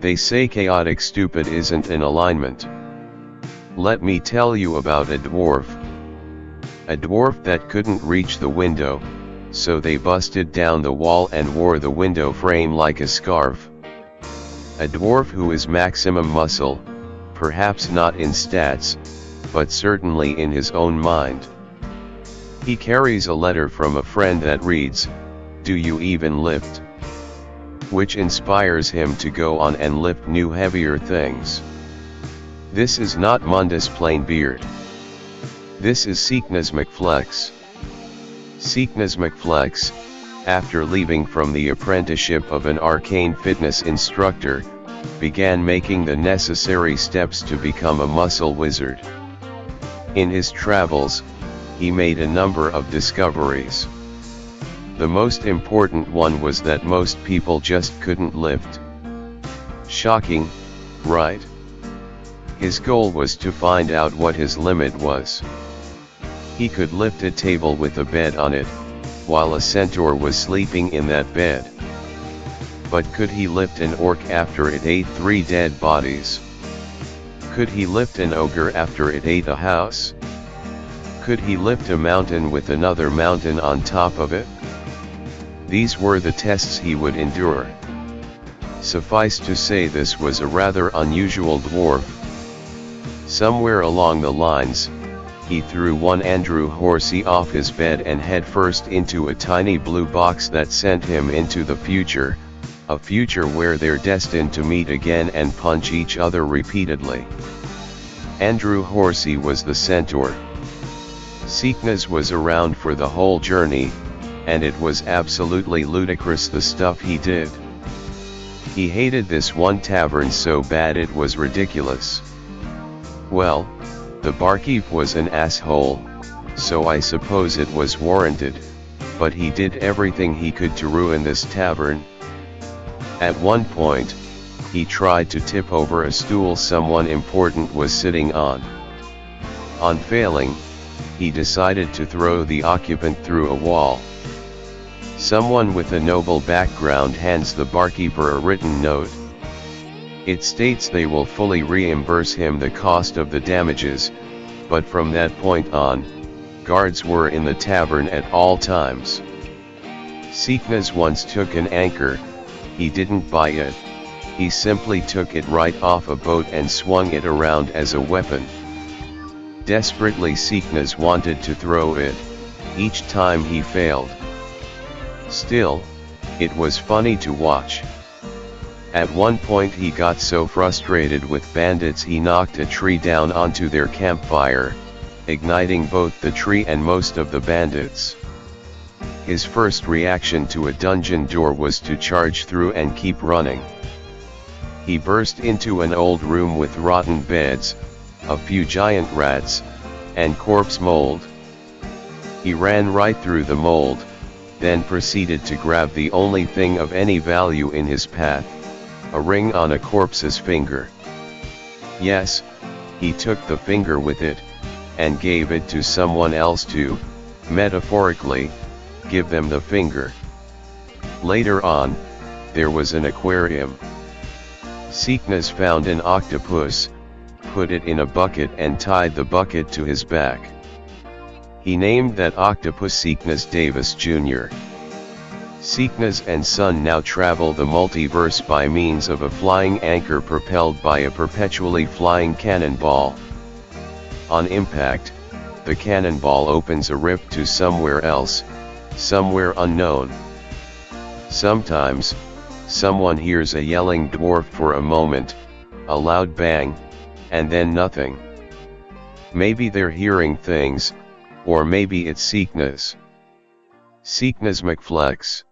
They say chaotic stupid isn't in alignment. Let me tell you about a dwarf. A dwarf that couldn't reach the window, so they busted down the wall and wore the window frame like a scarf. A dwarf who is maximum muscle, perhaps not in stats, but certainly in his own mind. He carries a letter from a friend that reads, "Do you even lift?" which inspires him to go on and lift new heavier things. This is not Mundus Plainbeard. This is Siknas McFlex. Siknas McFlex, after leaving from the apprenticeship of an arcane fitness instructor, began making the necessary steps to become a muscle wizard. In his travels, he made a number of discoveries. The most important one was that most people just couldn't lift. Shocking, right? His goal was to find out what his limit was. He could lift a table with a bed on it, while a centaur was sleeping in that bed. But could he lift an orc after it ate 3 dead bodies? Could he lift an ogre after it ate a house? Could he lift a mountain with another mountain on top of it? These were the tests he would endure. Suffice to say, this was a rather unusual dwarf. Somewhere along the lines, he threw one Andrew Horsey off his bed and head first into a tiny blue box that sent him into the future, a future where they're destined to meet again and punch each other repeatedly. Andrew Horsey was the centaur. Siknas was around for the whole journey, and it was absolutely ludicrous the stuff he did. He hated this one tavern so bad it was ridiculous. Well, the barkeep was an asshole, so I suppose it was warranted, but he did everything he could to ruin this tavern. At one point, he tried to tip over a stool someone important was sitting on. On failing, he decided to throw the occupant through a wall. Someone with a noble background hands the barkeeper a written note. It states they will fully reimburse him the cost of the damages, but from that point on, guards were in the tavern at all times. Siknas once took an anchor. He didn't buy it, he simply took it right off a boat and swung it around as a weapon. Desperately Siknas wanted to throw it, each time he failed. Still, it was funny to watch. At one point he got so frustrated with bandits he knocked a tree down onto their campfire, igniting both the tree and most of the bandits. His first reaction to a dungeon door was to charge through and keep running. He burst into an old room with rotten beds, a few giant rats, and corpse mold. He ran right through the mold, then proceeded to grab the only thing of any value in his path, a ring on a corpse's finger. Yes, he took the finger with it, and gave it to someone else to, metaphorically, give them the finger. Later on, there was an aquarium. Siknas found an octopus, put it in a bucket and tied the bucket to his back. He named that octopus Siknas Davis Jr. Siknas and Son now travel the multiverse by means of a flying anchor propelled by a perpetually flying cannonball. On impact, the cannonball opens a rift to somewhere else, somewhere unknown. Sometimes, someone hears a yelling dwarf for a moment, a loud bang, and then nothing. Maybe they're hearing things, or maybe it's Siknas. Siknas McFlex.